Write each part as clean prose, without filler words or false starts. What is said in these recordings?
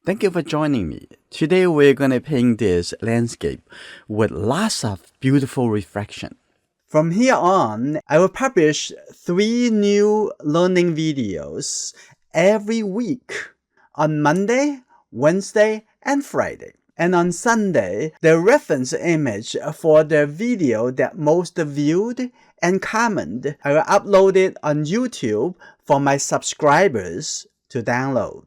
Thank you for joining me. Today we're going to paint this landscape with lots of beautiful reflection. From here on, I will publish 3 new learning videos every week on Monday, Wednesday, and Friday. And on Sunday, the reference image for the video that most viewed and commented, I will upload it on YouTube for my subscribers to download.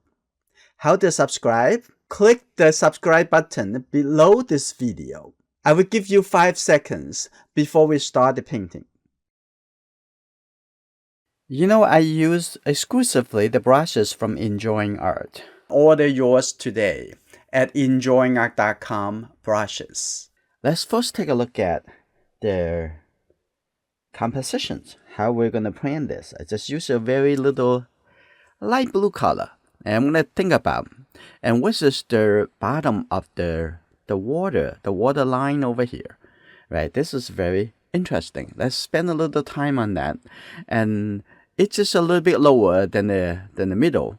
How to subscribe? Click the subscribe button below this video. I will give you 5 seconds before we start the painting. You know, I use exclusively the brushes from Enjoying Art. Order yours today at enjoyingart.com brushes. Let's first take a look at their compositions, how we're going to paint this. I just use a very little light blue color. And I'm going to think about, and this is the bottom of the water line over here, right? This is very interesting. Let's spend a little time on that. And it's just a little bit lower than the middle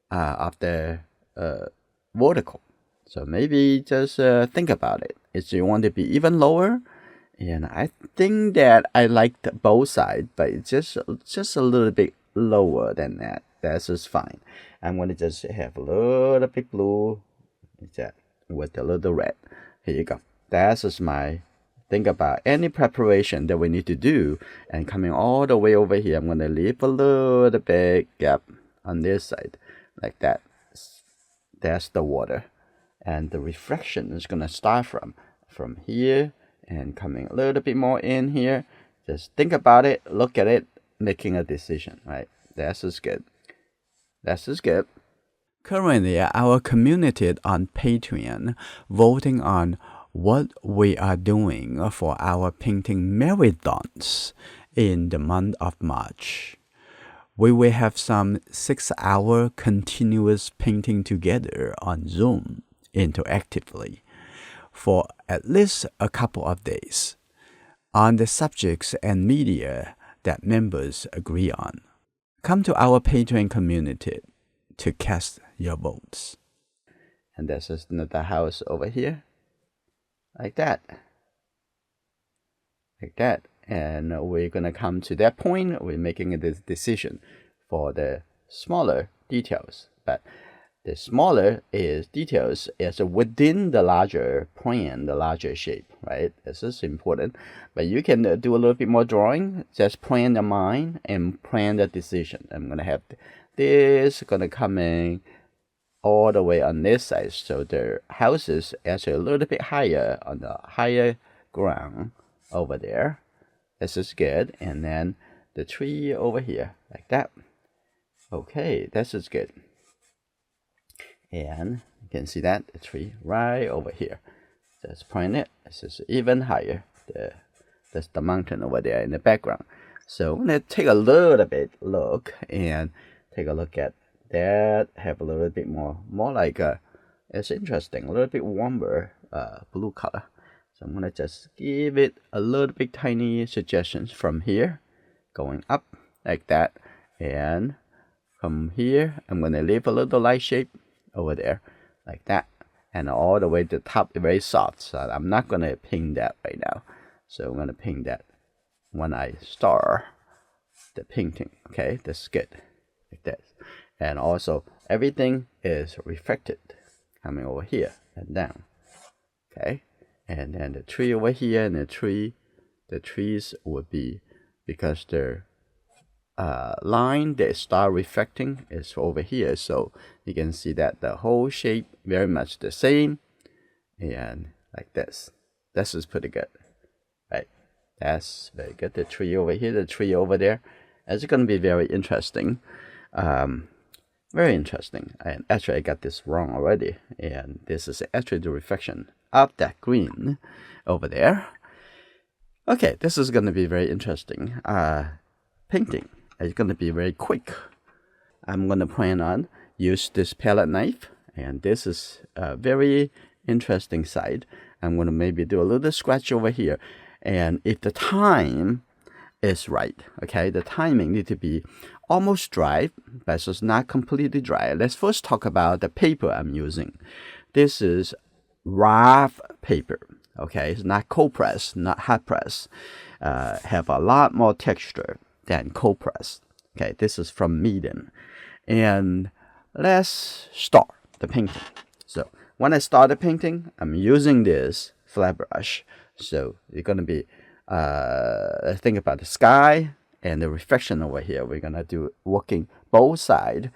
of the vertical. So maybe just think about it. If you want to be even lower, and I think that I liked both sides, but it's just a little bit lower than that. That's just fine. I'm going to just have a little bit blue with a little red. Here you go. That's just my think about any preparation that we need to do. And coming all the way over here, I'm going to leave a little bit gap on this side like that. That's the water. And the reflection is going to start from here and coming a little bit more in here. Just think about it, look at it, making a decision, right? That's just good. That's just good. Currently, our community on Patreon voting on what we are doing for our painting marathons in the month of March. We will have some 6-hour continuous painting together on Zoom interactively for at least a couple of days on the subjects and media that members agree on. Come to our Patreon community to cast your votes. And this is the house over here. Like that. Like that. And we're going to come to that point. We're making this decision for the smaller details. But the smaller details is within the larger plan, the larger shape, right? This is important. But you can do a little bit more drawing. Just plan the mind and plan the decision. I'm going to have this going to come in all the way on this side. So the house is actually a little bit higher on the higher ground over there. This is good. And then the tree over here like that. Okay, this is good. And you can see that the tree right over here. Just point it. This is even higher. That's the mountain over there in the background. So I'm going to take a little bit look and take a look at that. Have a little bit more like it's interesting. A little bit warmer blue color. So I'm going to just give it a little bit tiny suggestions from here, going up like that, and from here I'm going to leave a little light shape over there like that, and all the way to the top very soft. So I'm not going to paint that right now. So I'm going to paint that when I start the painting. Okay, that's good like this. And also everything is reflected coming over here and down. Okay, and then the tree over here and the trees would be, because the line that start reflecting is over here, so you can see that the whole shape very much the same, and like this. This is pretty good, right? That's very good. The tree over here, the tree over there, it's going to be very interesting. Very interesting. And actually I got this wrong already, and this is actually the reflection of that green over there. Okay, this is going to be very interesting painting. It's going to be very quick. I'm going to plan on use this palette knife, and this is a very interesting side. I'm going to maybe do a little scratch over here, and if the time is right, okay, the timing need to be almost dry, but it's not completely dry. Let's first talk about the paper I'm using. This is rough paper. Okay, it's not cold press, not hot press. Have a lot more texture than cold press. Okay, this is from Medium. And let's start the painting. So when I start the painting, I'm using this flat brush. So you're gonna be think about the sky and the reflection over here. We're gonna do working both sides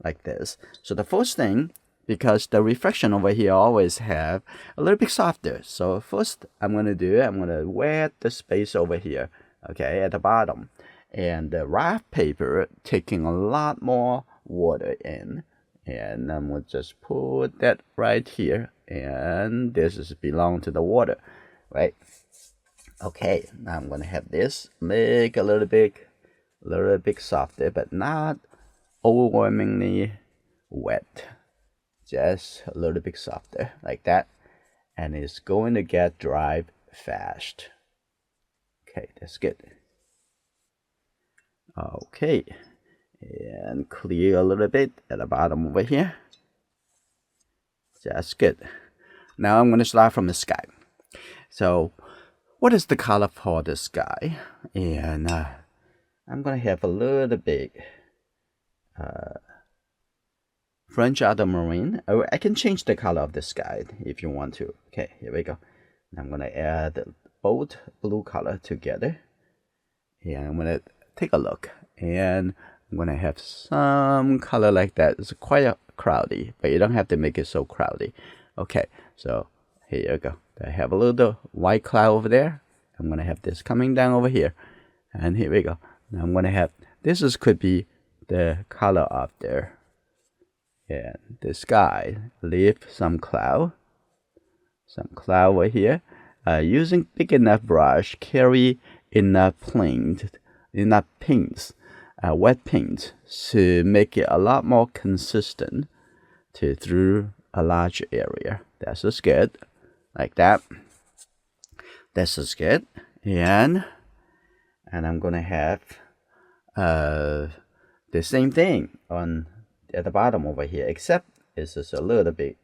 like this. So the first thing, because the reflection over here always have a little bit softer. So first I'm gonna wet the space over here, okay, at the bottom. And the rough paper taking a lot more water in. And I'm gonna just put that right here. And this is belong to the water, right? Okay, now I'm gonna have this make a little bit softer, but not overwhelmingly wet. Just a little bit softer, like that. And it's going to get dry fast. Okay, that's good. Okay, and clear a little bit at the bottom over here. That's good. Now I'm gonna start from the sky. So, what is the color for the sky? And I'm gonna have a little bit French ultramarine. Oh, I can change the color of the sky if you want to. Okay, here we go. I'm gonna add both blue color together. And I'm gonna take a look. And I'm gonna have some color like that. It's quite cloudy, but you don't have to make it so cloudy. Okay, so here you go. I have a little white cloud over there. I'm gonna have this coming down over here. And here we go. Now I'm gonna have this could be the color of there. And the sky, leave some cloud over here. Using big enough brush, carry enough paints, wet paint to make it a lot more consistent through a large area. That's just good, like that. That's just good. And I'm gonna have the same thing on at the bottom over here, except it's just a little bit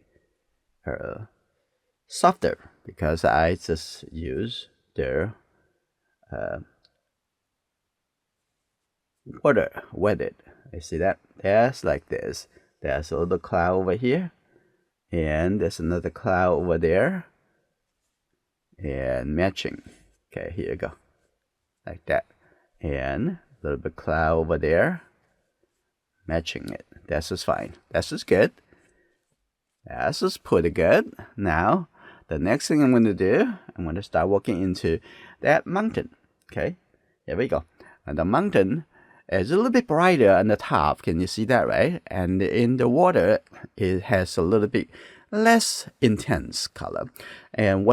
softer because I just use the water wetted. You see that? That's like this. There's a little cloud over here, and there's another cloud over there, and matching. Okay, here you go, like that, and a little bit cloud over there, matching it. That's just fine. That's just good. That's just pretty good. Now, the next thing I'm going to do, I'm going to start working into that mountain. Okay, here we go. And the mountain is a little bit brighter on the top. Can you see that, right? And in the water, it has a little bit less intense color. And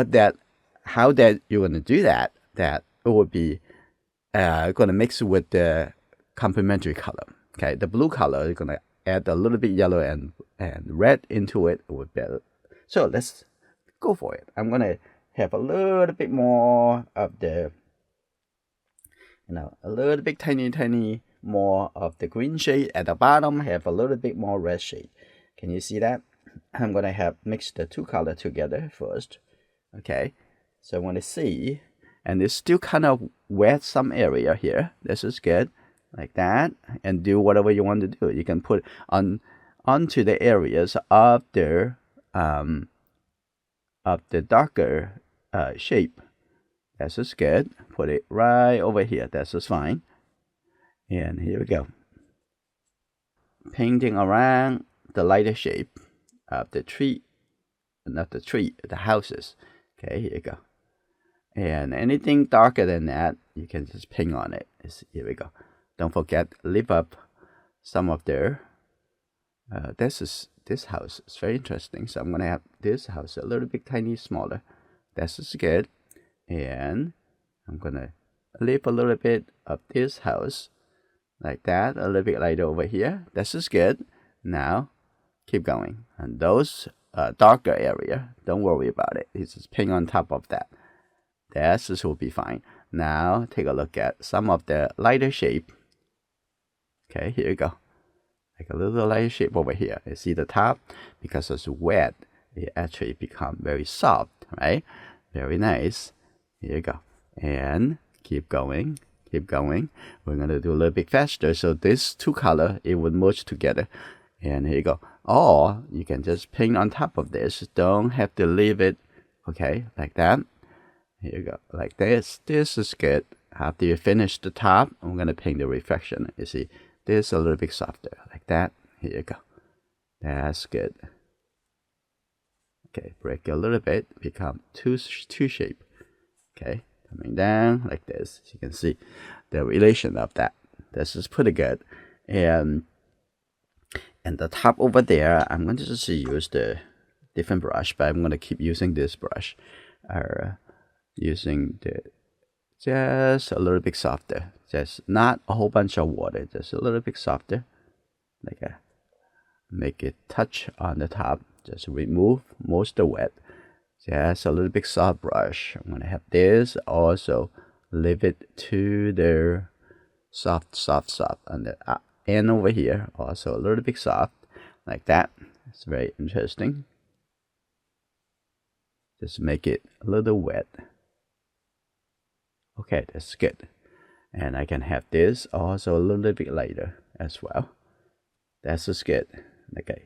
how that you're going to do that it would be going to mix with the complementary color. Okay, the blue color is going to add a little bit yellow and red into it would better. So let's go for it. I'm going to have a little bit more of the, a little bit tiny more of the green shade at the bottom, have a little bit more red shade. Can you see that? I'm going to have mixed the two color together first. Okay, so I want to see, and it's still kind of wet some area here. This is good, like that, and do whatever you want to do. You can put onto the areas of the darker shape. That's just good. Put it right over here. That's just fine. And here we go. Painting around the lighter shape of the tree, not the tree, the houses. Okay, here you go. And anything darker than that, you can just paint on it. Here we go. Don't forget, leave up some of their. This house is very interesting. So I'm gonna have this house a little bit tiny smaller. That's just good. And I'm gonna leave a little bit of this house like that, a little bit lighter over here. This is good. Now keep going, and those darker area, don't worry about it. It's just paint on top of that. This will be fine. Now take a look at some of the lighter shape Okay, here you go. Like a little light shape over here. You see the top? Because it's wet, it actually become very soft, right? Very nice. Here you go. And keep going. Keep going. We're going to do a little bit faster. So this two color, it would merge together. And here you go. Or you can just paint on top of this. Don't have to leave it, okay, like that. Here you go, like this. This is good. After you finish the top, I'm going to paint the reflection. You see, this a little bit softer, like that. Here you go. That's good. Okay, break a little bit, become two shape. Okay, coming down like this. You can see the relation of that. This is pretty good. And the top over there, I'm going to just use the different brush, but I'm going to keep using this brush. Using the just a little bit softer. Just not a whole bunch of water, just a little bit softer. Like a make it touch on the top. Just remove most of the wet. Just a little bit soft brush. I'm gonna have this also leave it to the soft and the end over here also a little bit soft like that. It's very interesting. Just make it a little wet. Okay, that's good. And I can have this also a little bit lighter as well. That's just good. Okay,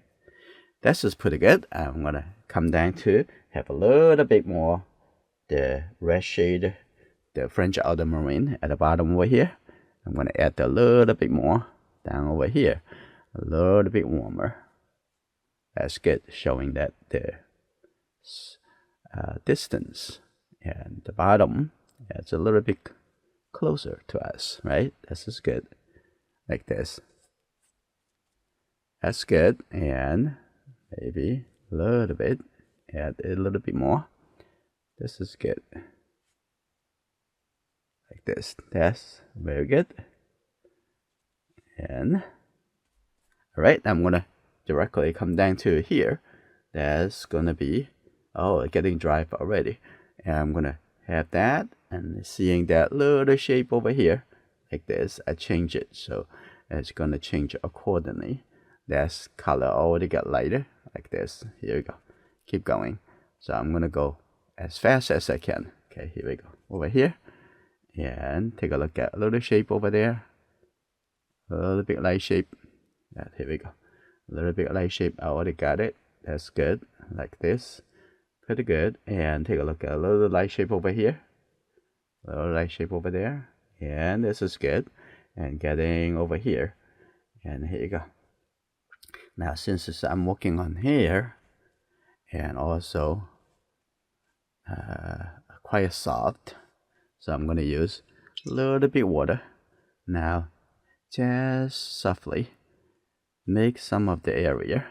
that's just pretty good. I'm gonna come down to have a little bit more the red shade, the French ultramarine at the bottom over here. I'm gonna add a little bit more down over here, a little bit warmer. That's good, showing that the distance and the bottom is a little bit closer to us, right? This is good, like this. That's good, and maybe a little bit, add a little bit more. This is good, like this. That's very good. And all right, I'm gonna directly come down to here. That's gonna be getting dry already, and I'm gonna have that and seeing that little shape over here like this. I change it so it's gonna change accordingly. That's color already got lighter like this. Here we go. Keep going. So I'm gonna go as fast as I can. Okay, here we go. Over here, and take a look at a little shape over there. A little bit light shape. Here we go. A little bit light shape. I already got it. That's good. Like this. Pretty good. And take a look at a little light shape over here. A little light shape over there. And this is good. And getting over here. And here you go. Now since I'm working on here, and also quite soft, so I'm going to use a little bit water. Now just softly make some of the area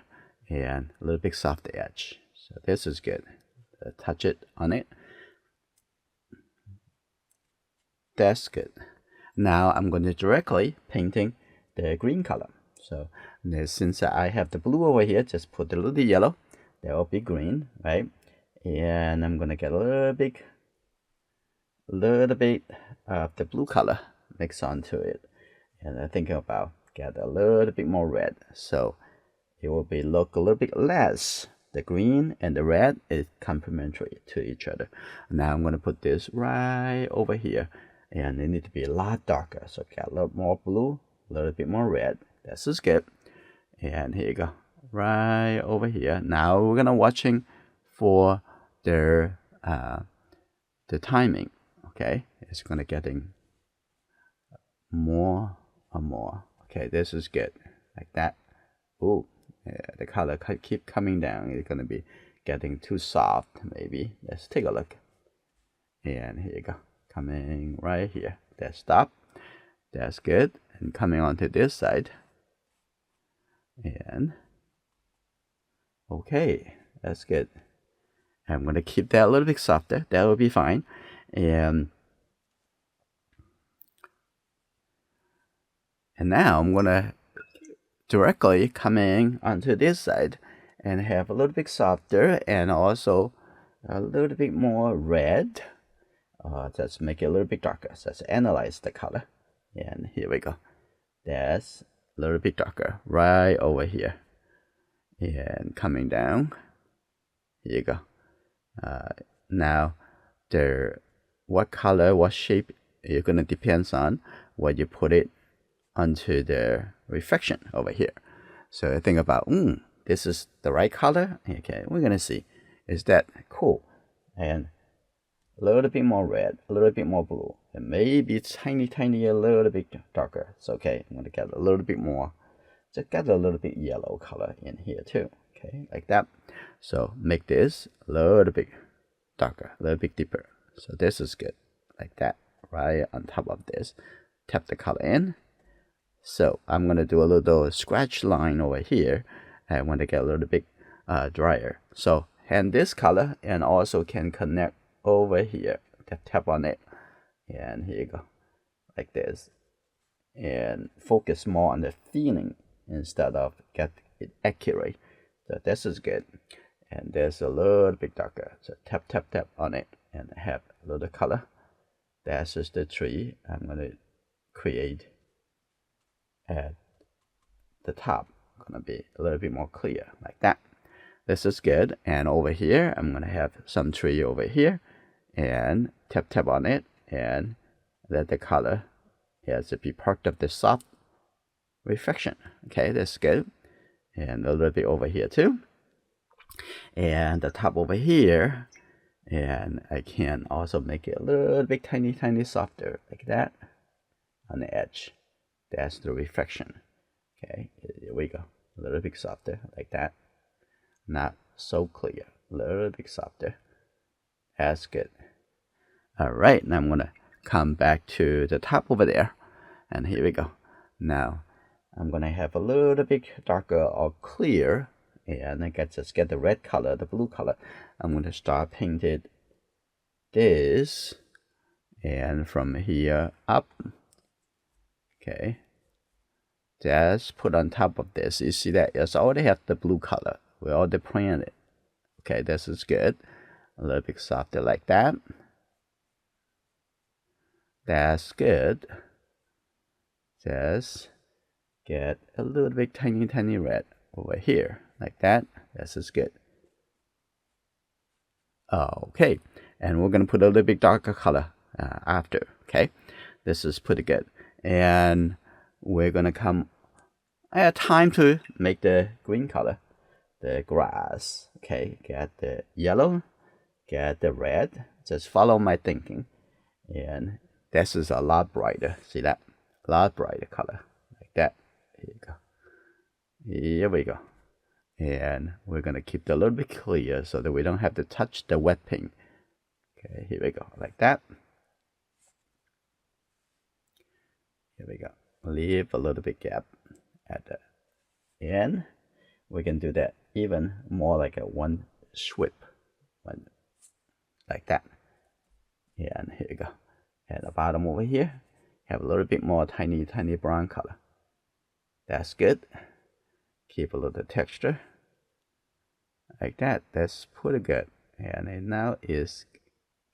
and a little bit soft edge. So this is good. Touch it on it. That's good. Now I'm going to directly painting the green color. So since I have the blue over here, just put a little yellow. That will be green, right? And I'm gonna get a little bit of the blue color mix onto it. And I'm thinking about get a little bit more red, so it will be look a little bit less. The green and the red is complementary to each other. Now I'm gonna put this right over here, and it need to be a lot darker. So get a little more blue, a little bit more red. This is good. And here you go, right over here. Now we're gonna watching for the timing. Okay, it's gonna getting more and more. Okay, this is good, like that. Oh, yeah, the color keep coming down. It's gonna be getting too soft. Maybe let's take a look. And here you go, coming right here. That's stop. That's good. And coming onto this side. And okay, that's good. I'm gonna keep that a little bit softer. That will be fine. And now I'm gonna directly coming onto this side and have a little bit softer and also a little bit more red. Just make it a little bit darker. So let's analyze the color. And here we go. That's a little bit darker right over here. And coming down. Here you go. Now, what color, what shape, you're gonna depends on what you put it onto the reflection over here. So think about, this is the right color. Okay, we're gonna see, is that cool? And a little bit more red, a little bit more blue, and maybe tiny, a little bit darker. It's okay. I'm gonna get a little bit more. Just get a little bit yellow color in here too. Okay, like that. So make this a little bit darker, a little bit deeper. So this is good, like that, right on top of this. Tap the color in. So I'm gonna do a little scratch line over here. I want to get a little bit drier. So and this color and also can connect over here. Tap on it, and here you go, like this. And focus more on the feeling instead of get it accurate. So this is good. And there's a little bit darker. So tap on it and have a little color. That's just the tree I'm gonna create at the top. Gonna be a little bit more clear like that. This is good. And over here I'm gonna have some tree over here and tap on it and let the color has to be part of the soft reflection. Okay, that's good. And a little bit over here too. And the top over here, and I can also make it a little bit tiny softer like that on the edge. That's the reflection. Okay, here we go, a little bit softer like that. Not so clear, a little bit softer. That's good. All right, now I'm gonna come back to the top over there, and here we go. Now I'm gonna have a little bit darker or clear, and I just get the red color, the blue color. I'm gonna start painting this, and from here up. Okay, just put on top of this. You see that it's already have the blue color. We already painted it. Okay, this is good. A little bit softer like that. That's good. Just get a little bit tiny red over here like that. This is good. Okay, and we're gonna put a little bit darker color after. Okay, this is pretty good. And we're gonna come time to make the green color, the grass. Okay, get the yellow, get the red. Just follow my thinking, and this is a lot brighter. See that? A lot brighter color like that. Here you go. Here we go. And we're gonna keep it a little bit clear so that we don't have to touch the wet paint. Okay, here we go, like that. Here we go. Leave a little bit gap at the end. We can do that even more like a one sweep, like that. And here you go. At the bottom over here, have a little bit more tiny brown color. That's good. Keep a little texture like that. That's pretty good. And it now is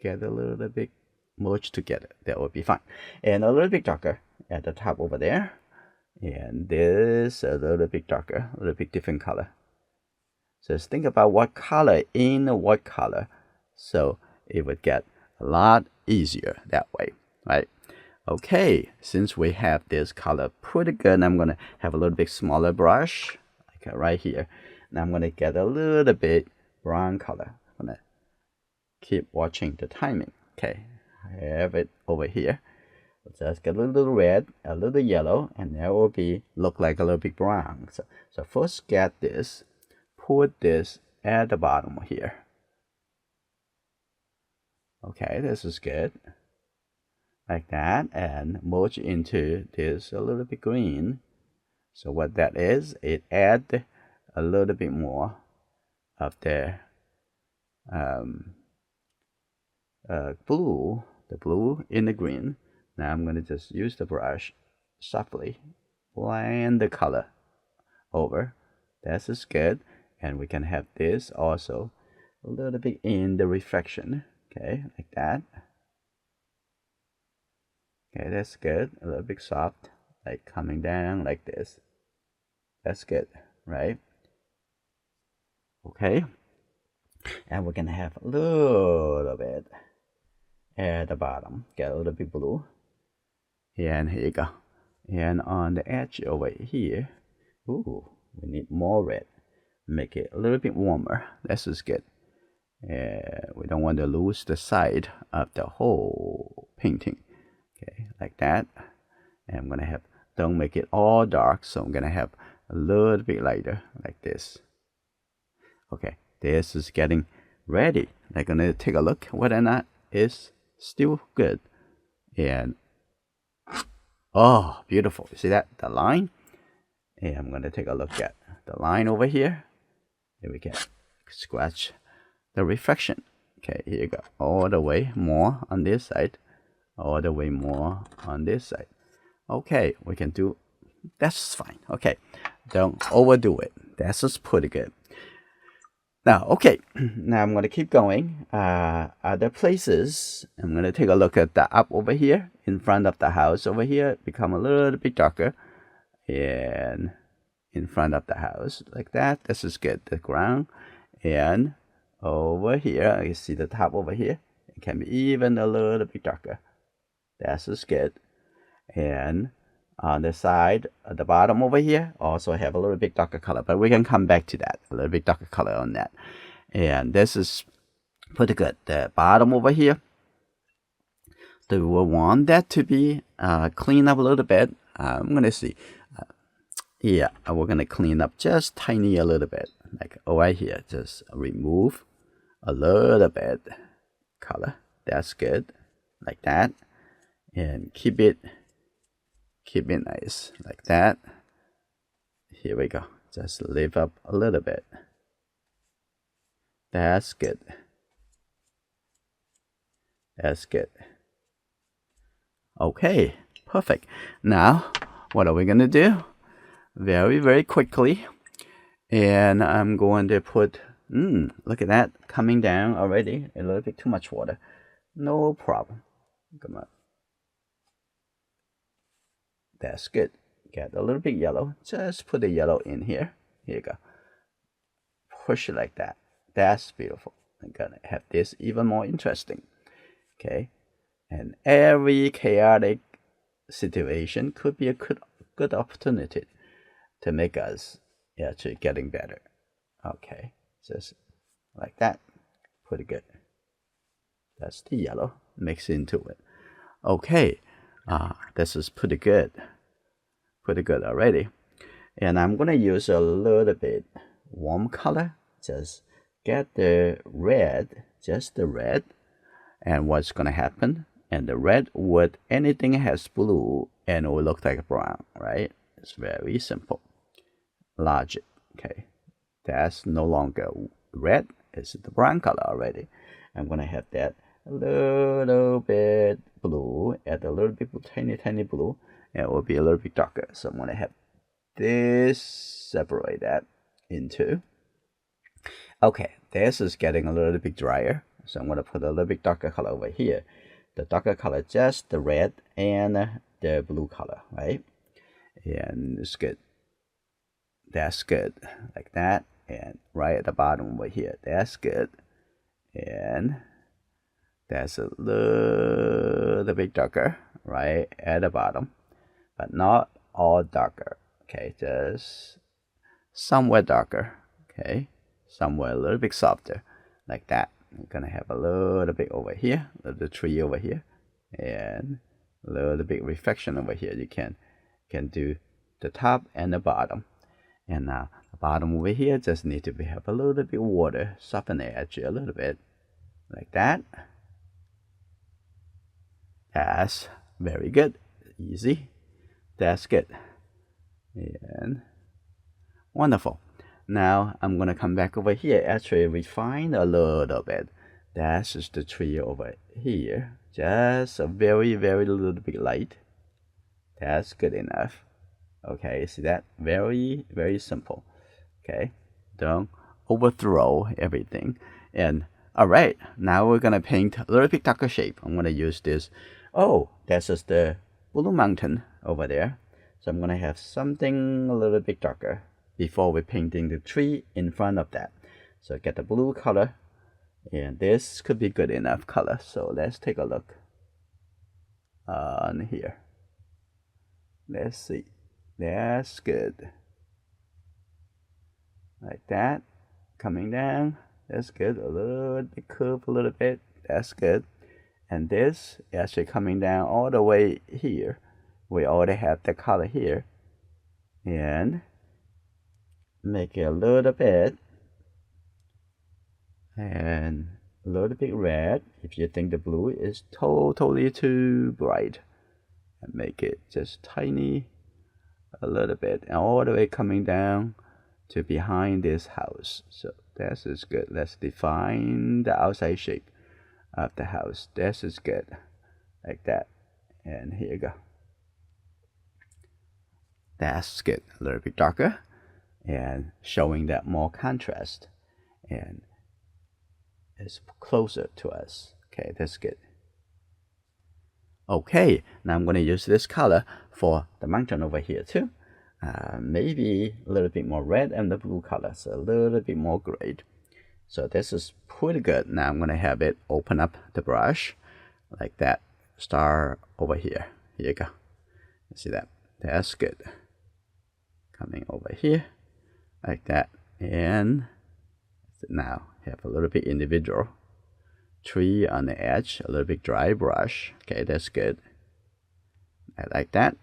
get a little bit merged together. That will be fine. And a little bit darker at the top over there. And this a little bit darker, a little bit different color. So just think about what color in what color. So it would get a lot easier that way, right? Okay, since we have this color pretty good, I'm gonna have a little bit smaller brush, like right here. Now I'm gonna get a little bit brown color. I'm gonna keep watching the timing. Okay, I have it over here. Just get a little red, a little yellow, and that will be look like a little bit brown. So first get this, put this at the bottom here. Okay, this is good. Like that, and merge into this a little bit green. So what that is, it add a little bit more of the blue, the blue in the green. Now I'm going to just use the brush softly, blend the color over. This is good, and we can have this also a little bit in the reflection. Okay, like that. Okay, that's good. A little bit soft, like coming down like this. That's good, right? Okay. And we're gonna have a little bit at the bottom. Get a little bit blue. And here you go. And on the edge over here, ooh, we need more red. Make it a little bit warmer. This is good. We don't want to lose the side of the whole painting. Okay, like that. And I'm gonna have, don't make it all dark, so I'm gonna have a little bit lighter, like this. Okay, this is getting ready. I'm gonna take a look whether or not it's still good. And oh, beautiful. You see that? The line? And I'm gonna take a look at the line over here. Here we can scratch the reflection. Okay, here you go. All the way more on this side. All the way more on this side. Okay, we can do, that's fine. Okay, don't overdo it. That's just pretty good. Now, okay, now I'm going to keep going. Other places, I'm going to take a look at the up over here, in front of the house over here, become a little bit darker. And in front of the house, like that. This is good, the ground. And over here, you see the top over here, it can be even a little bit darker. That's just good. And on the side, at the bottom over here, also have a little bit darker color, but we can come back to that, a little bit darker color on that. And this is pretty good. The bottom over here, do we want that to be clean up a little bit? I'm gonna see. Yeah, we're gonna clean up just tiny a little bit, like right here. Just remove a little bit color. That's good, like that, and keep it nice, like that. Here we go. Just lift up a little bit. That's good. That's good. Okay, perfect. Now, what are we gonna do? Very, very quickly. And I'm going to put, look at that, coming down already. A little bit too much water. No problem. Come on. That's good. Get a little bit yellow. Just put the yellow in here. Here you go. Push it like that. That's beautiful. I'm gonna have this even more interesting. Okay. And every chaotic situation could be a good opportunity to make us actually getting better. Okay. Just like that. Pretty good. That's the yellow. Mix into it. Okay. This is pretty good. Pretty good already. And I'm gonna use a little bit warm color. Just get the red, just the red. And what's gonna happen? And the red with anything has blue and it will look like brown, right? It's very simple logic. Okay. That's no longer red. It's the brown color already. I'm gonna have that a little bit blue, add a little bit tiny blue, and it will be a little bit darker. So I'm gonna have this, separate that into. Okay, this is getting a little bit drier, so I'm gonna put a little bit darker color over here. The darker color, just the red and the blue color, right? And it's good. That's good, like that. And right at the bottom over here, that's good. And that's a little bit darker right at the bottom, but not all darker. Okay, just somewhere darker. Okay, somewhere a little bit softer, like that. I'm gonna have a little bit over here, a little tree over here, and a little bit reflection over here. You can do the top and the bottom. And now the bottom over here just need to have a little bit water, soften the edge a little bit, like that. That's very good. Easy. That's good. And wonderful. Now I'm gonna come back over here, actually refine a little bit. That's just the tree over here. Just a very, very little bit light. That's good enough. Okay, see that? Very, very simple. Okay, don't overthrow everything. And all right, now we're gonna paint a little bit darker shape. I'm gonna use this. Oh, that's just the blue mountain over there. So I'm gonna have something a little bit darker. before we're painting the tree in front of that. So get the blue color, and this could be good enough color. So let's take a look on here. Let's see. That's good. Like that. Coming down. That's good. A little bit curve, a little bit. That's good. And this actually coming down all the way here. We already have the color here. And make it a little bit. And a little bit red. If you think the blue is totally too bright. And make it just tiny. A little bit. And all the way coming down to behind this house. So this is good. Let's define the outside shape of the house. This is good. Like that. And here you go. That's good. A little bit darker. And showing that more contrast. And it's closer to us. Okay, that's good. Okay, now I'm going to use this color for the mountain over here too. Maybe a little bit more red and the blue color, so a little bit more gray. So this is pretty good. Now I'm going to have it open up the brush like that. Start over here. Here you go. See that? That's good. Coming over here like that. And now have a little bit individual tree on the edge, a little bit dry brush. Okay, that's good. I like that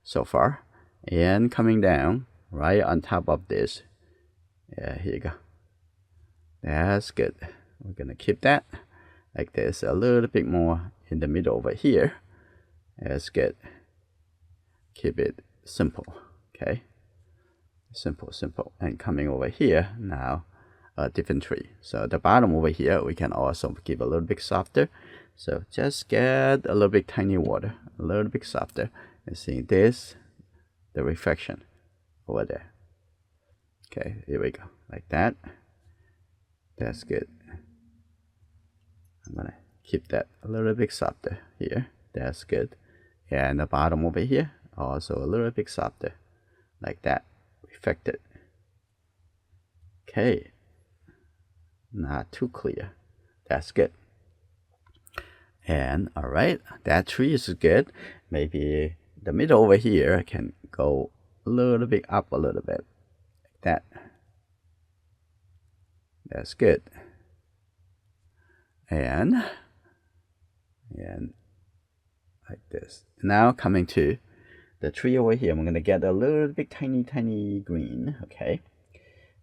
so far. And coming down right on top of this. Yeah, here you go. That's good. We're gonna keep that like this. A little bit more in the middle over here. That's good. Keep it simple. Okay. Simple, simple. And coming over here now, a different tree. So the bottom over here, we can also keep a little bit softer. So just get a little bit tiny water, a little bit softer. And see this, the reflection over there. Okay, here we go, like that. That's good. I'm gonna keep that a little bit softer here. That's good. And the bottom over here, also a little bit softer, like that, reflected. Okay. Not too clear. That's good. And all right, that tree is good. Maybe the middle over here can go a little bit up a little bit. Like that. That's good. And like this. Now coming to the tree over here, I'm gonna get a little bit tiny green. Okay.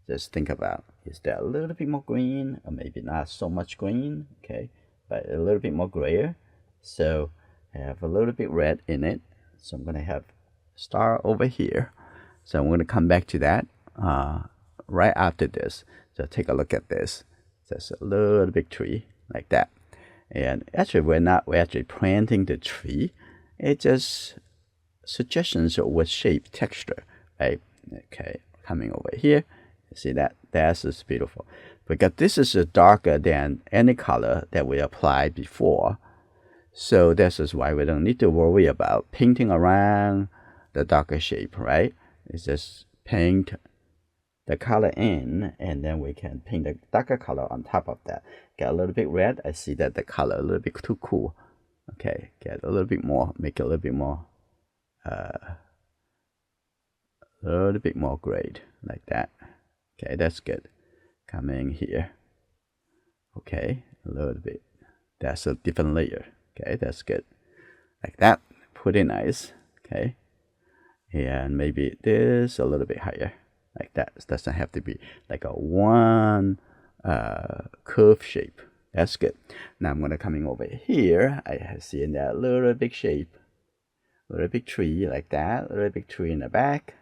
Just think about, is there a little bit more green, or maybe not so much green, okay, but a little bit more grayer. So I have a little bit red in it. So I'm going to have star over here. So I'm going to come back to that right after this. So take a look at this. Just a little big tree like that. And actually we're actually planting the tree. It's just suggestions of what shape, texture, right? Okay, coming over here. See that? That's just beautiful. Because this is darker than any color that we applied before. So this is why we don't need to worry about painting around the darker shape, right? It's just paint the color in, and then we can paint the darker color on top of that. Get a little bit red. I see that the color a little bit too cool. Okay, get a little bit more, make it a little bit more gray, like that. Okay, that's good. Coming here. Okay, a little bit. That's a different layer. Okay, that's good. Like that. Pretty nice. Okay. And maybe this a little bit higher. Like that. It doesn't have to be like a one curve shape. That's good. Now I'm gonna coming over here. I see in that little big shape. Little big tree like that. Little big tree in the back.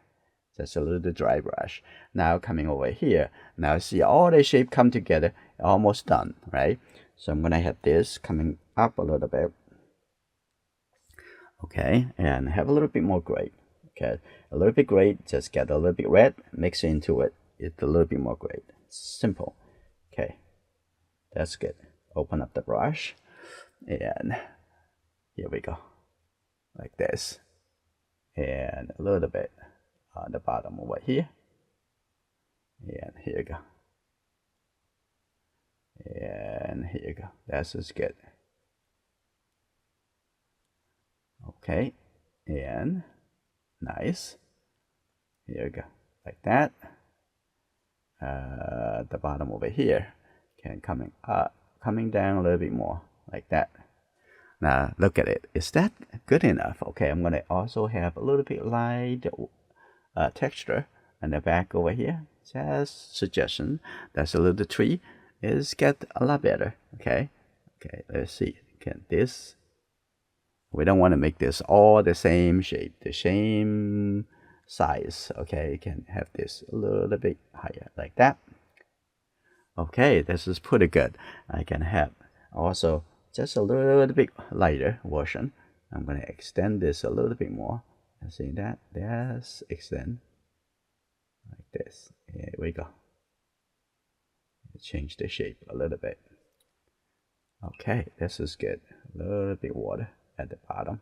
Just a little dry brush. Now coming over here. Now see all the shape come together. Almost done, right? So I'm gonna have this coming up a little bit. Okay, and have a little bit more gray. Okay, a little bit gray. Just get a little bit red. Mix into it. It's a little bit more gray. Simple. Okay, that's good. Open up the brush, and here we go, like this, and a little bit on the bottom over here. And here you go. And here you go. That's just good. Okay. And nice. Here you go. Like that. The bottom over here can coming up, coming down a little bit more like that. Now look at it. Is that good enough? Okay, I'm gonna also have a little bit light texture on the back over here. Just suggestion. That's a little tree. Is get a lot better. Okay. Okay. Let's see. Can this? We don't want to make this all the same shape, the same size. Okay. You can have this a little bit higher like that. Okay, this is pretty good. I can have also just a little bit lighter version. I'm going to extend this a little bit more. See that? Yes, extend like this. Here we go. Change the shape a little bit. Okay, this is good. A little bit water at the bottom.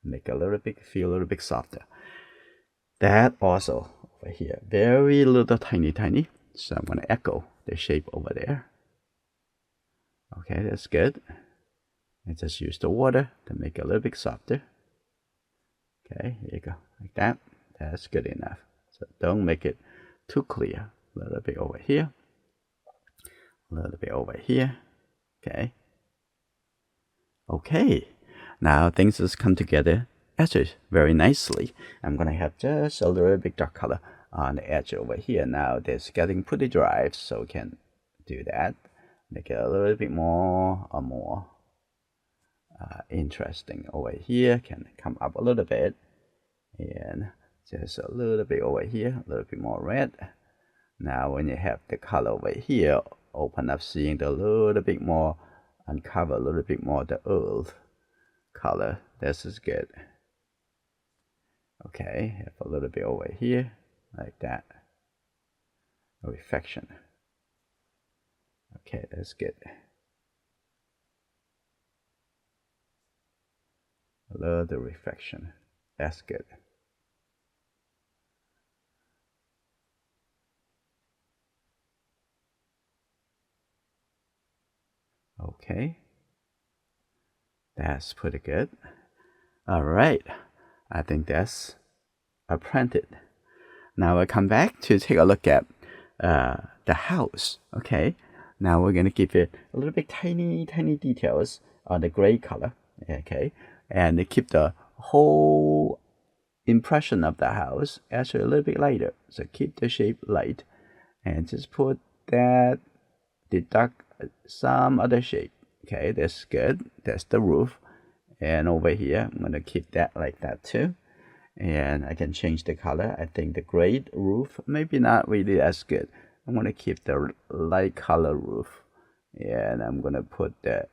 Make a little bit, feel a little bit softer. That also over here, very little tiny. So I'm going to echo the shape over there. Okay, that's good. And just use the water to make it a little bit softer. Okay, here you go, like that. That's good enough. So don't make it too clear. A little bit over here. A little bit over here. Okay. Okay. Now things just come together actually very nicely. I'm gonna have just a little bit dark color on the edge over here. Now it's getting pretty dry, so we can do that. Make it a little bit more or more interesting over here. Can come up a little bit, and just a little bit over here, a little bit more red. Now when you have the color over here, open up, seeing the little bit more, uncover a little bit more the earth color. This is good. Okay, have a little bit over here, like that. A reflection. Okay, that's good. A little reflection. That's good. Okay. That's pretty good. All right. I think that's printed. Now I come back to take a look at the house. Okay. Now we're going to give it a little bit tiny details on the gray color. Okay. And keep the whole impression of the house actually a little bit lighter. So keep the shape light and just put that, deduct some other shape. Okay, that's good. That's the roof. And over here, I'm going to keep that like that too. And I can change the color. I think the gray roof, maybe not really as good. I'm going to keep the light color roof. And I'm going to put the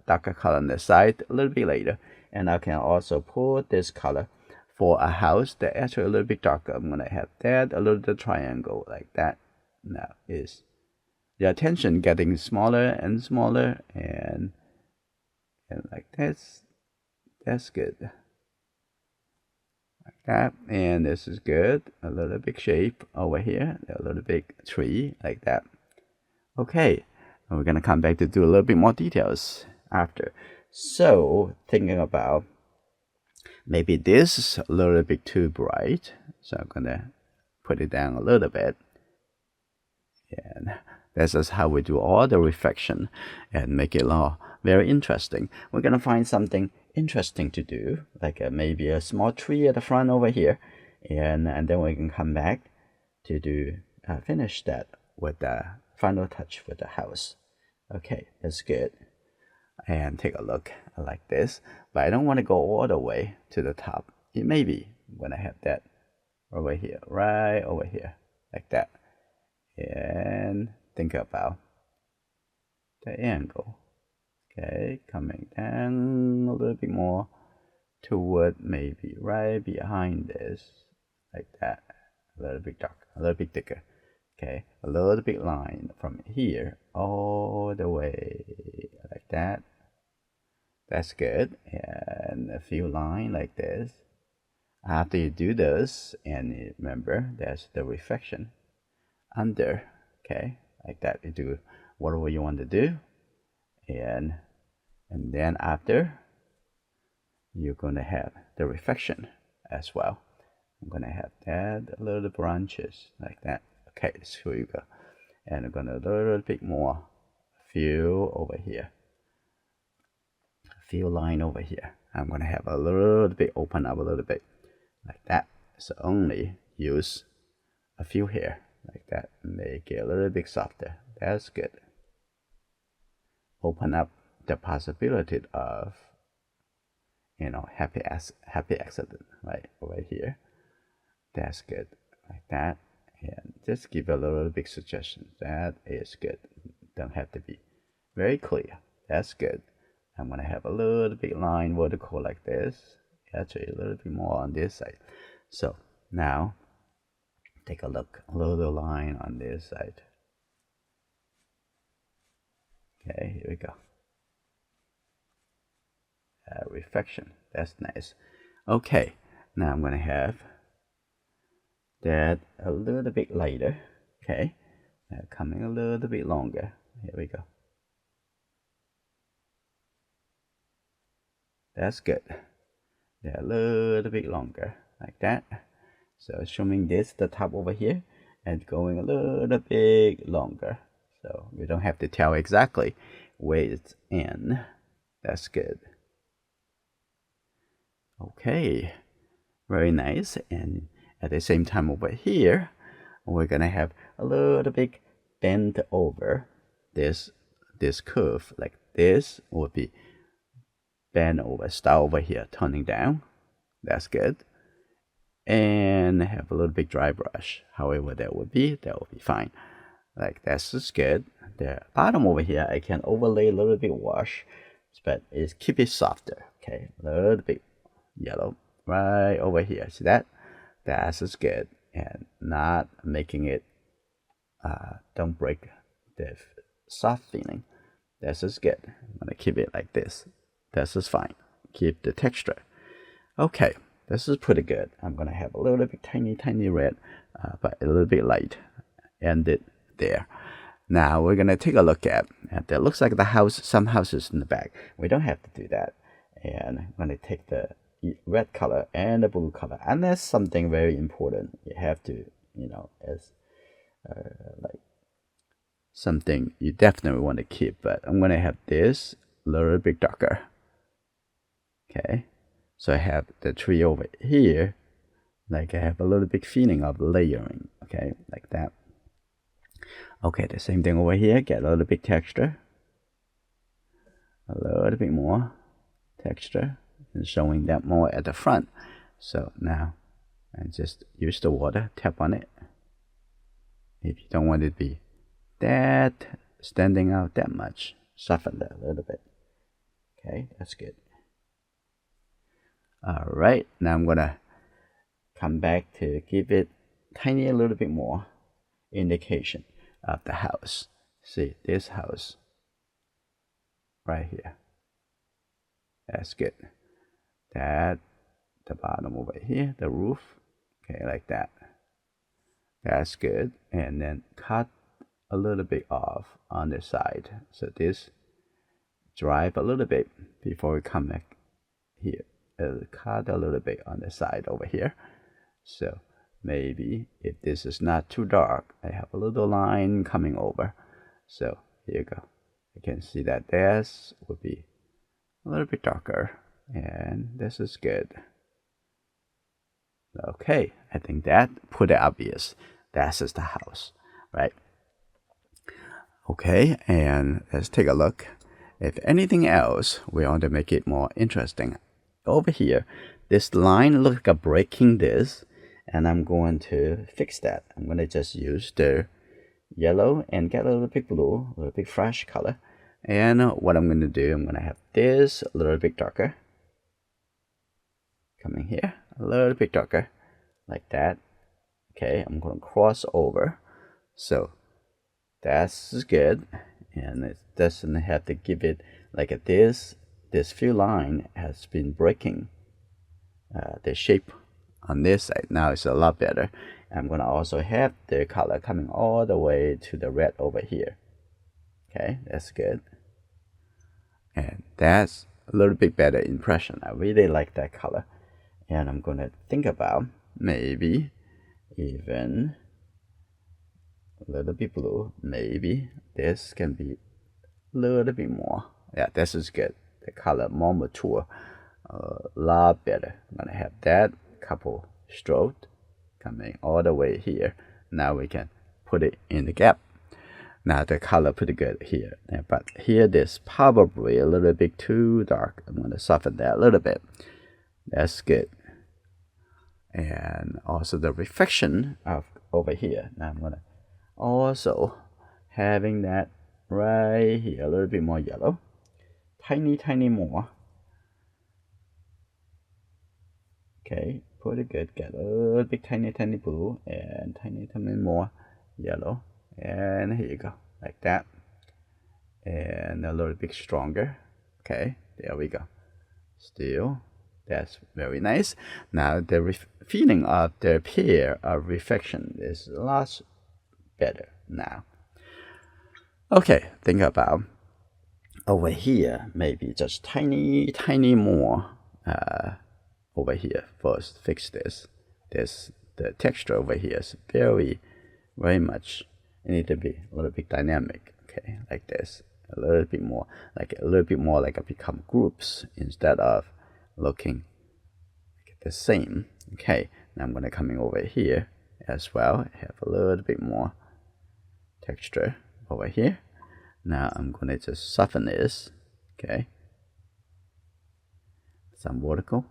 darker color on the side a little bit later. And I can also put this color for a house that actually a little bit darker. I'm going to have that, a little triangle like that. Now is the attention getting smaller and smaller, and like this. That's good. Like that. And this is good. A little big shape over here. A little big tree like that. Okay. And we're gonna come back to do a little bit more details after. So thinking about maybe this is a little bit too bright. So I'm gonna put it down a little bit. And this is how we do all the reflection and make it all very interesting. We're gonna find something interesting to do, like maybe a small tree at the front over here, and then we can come back to do finish that with the final touch with the house. Okay, that's good. And take a look like this, but I don't want to go all the way to the top. It may be when I have that over here, right over here, like that. And think about the angle. Okay, coming down a little bit more toward maybe right behind this, like that. A little bit darker, a little bit thicker. Okay, a little bit line from here all the way like that. That's good. And a few line like this. After you do this, and remember, that's the reflection. under, okay, like that. You do whatever you want to do, and then after you're gonna have the reflection as well. I'm gonna have that little branches like that. Okay, so you go, and I'm gonna do a little bit more fill over here, fill line over here. I'm gonna have a little bit open up a little bit like that. So only use a few here like that, make it a little bit softer. That's good. Open up the possibility of, you know, happy accident right over here. That's good, like that. And just give a little bit suggestion. That is good. Don't have to be very clear. That's good. I'm gonna have a little bit line vertical like this. Actually a little bit more on this side. So now take a look, a little line on this side. Okay, here we go. Reflection. That's nice. Okay, now I'm gonna have that a little bit lighter. Okay, coming a little bit longer. Here we go. That's good. They're a little bit longer like that. So assuming this the top over here and going a little bit longer, so we don't have to tell exactly where it's in. That's good. Okay, very nice. And at the same time over here, we're gonna have a little bit bend over this curve. Like this would be bend over, start over here, turning down. That's good. And have a little bit dry brush. However that would be fine. Like that's just good. The bottom over here, I can overlay a little bit wash, but it's keep it softer. Okay, a little bit yellow right over here. See that? That's just good, and not making it don't break the soft feeling. That's just good. I'm gonna keep it like this. That's just fine. Keep the texture. Okay, this is pretty good. I'm gonna have a little bit tiny red, but a little bit light. End it there. Now we're gonna take a look at that. Looks like the house, some houses in the back. We don't have to do that. And I'm gonna take the red color and the blue color, and that's something very important. You have to, you know, as like something you definitely want to keep. But I'm gonna have this a little bit darker. Okay, so I have the tree over here. Like I have a little bit feeling of layering. Okay, like that. Okay, the same thing over here. Get a little bit texture, a little bit more texture, and showing that more at the front. So now I just use the water, tap on it. If you don't want it to be that standing out that much, soften that a little bit. Okay, that's good. All right, now I'm gonna come back to give it tiny a little bit more indication of the house. See this house right here. That's good. That the bottom over here, the roof. Okay, like that. That's good. And then cut a little bit off on the side. So this drive a little bit before we come back here. Cut a little bit on the side over here. So maybe if this is not too dark, I have a little line coming over. So here you go. You can see that this would be a little bit darker, and this is good. Okay, I think that pretty obvious. That's just the house, right? Okay, and let's take a look. If anything else, we want to make it more interesting. Over here, this line looks like breaking this, and I'm going to fix that. I'm going to just use the yellow and get a little bit blue, a little bit fresh color. And what I'm going to do, I'm going to have this a little bit darker. Coming here, a little bit darker, like that. Okay, I'm going to cross over. So that's good. And it doesn't have to give it like this. This few line has been breaking the shape on this side. Now it's a lot better. I'm going to also have the color coming all the way to the red over here. Okay, that's good. And that's a little bit better impression. I really like that color. And I'm going to think about maybe even a little bit blue. Maybe this can be a little bit more. Yeah, this is good. The color more mature. A lot better. I'm going to have that couple strokes coming all the way here. Now we can put it in the gap. Now the color pretty good here, but here this probably a little bit too dark. I'm going to soften that a little bit. That's good. And also the reflection of over here. Now I'm going to also having that right here, a little bit more yellow. Tiny more. Okay, pretty good. Get a little bit tiny blue and tiny more yellow. And here you go, like that. And a little bit stronger. Okay, there we go. Still, that's very nice. Now the feeling of the pair of reflection is a lot better now. Okay, think about over here, maybe just tiny more over here. First, fix this. The texture over here is very much. It needs to be a little bit dynamic. Okay, like this. A little bit more like a become groups instead of looking like the same. Okay, now I'm gonna coming over here as well. Have a little bit more texture over here. Now I'm gonna just soften this. Okay, some vertical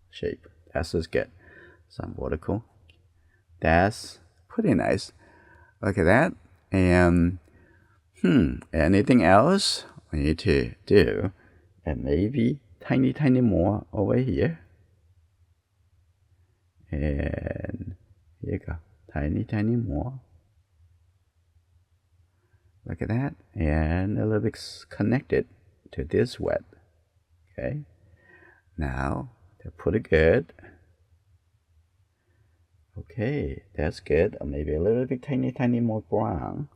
shape. That's just good. Some vertical. That's pretty nice. Look at that. And anything else we need to do? And maybe tiny more over here. And here you go. Tiny more. Look at that. And a little bit connected to this wet. Okay. Now they're pretty good. Okay, that's good. Or maybe a little bit tiny more brown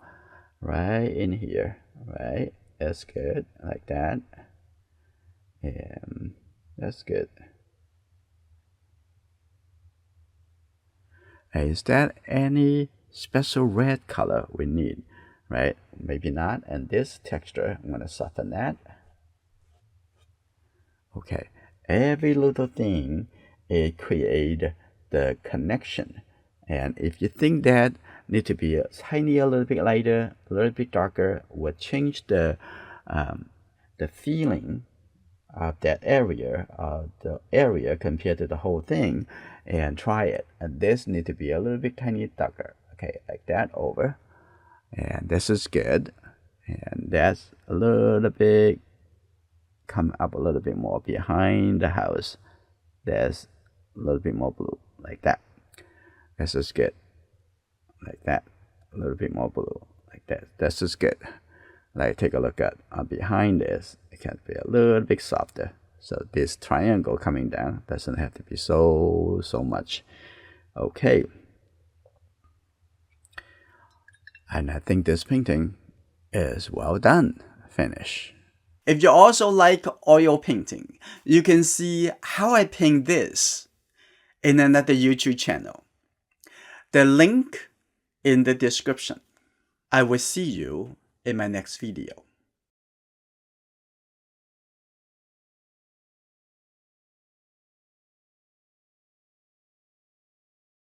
right in here. Right, that's good, like that. And that's good. Is that any special red color we need? Right, maybe not. And this texture, I'm gonna soften that. Okay, every little thing it create the connection. And if you think that need to be a little bit lighter, a little bit darker, will change the feeling of that area, compared to the whole thing, and try it. And this need to be a little bit tiny darker. Okay, like that over. And this is good. And that's a little bit come up a little bit more behind the house. There's a little bit more blue, like that. This is good, like that. A little bit more blue, like that. This is good. Like, take a look at behind this. It can be a little bit softer. So this triangle coming down doesn't have to be so much. Okay. And I think this painting is well done. Finish. If you also like oil painting, you can see how I paint this in another YouTube channel. The link in the description. I will see you in my next video.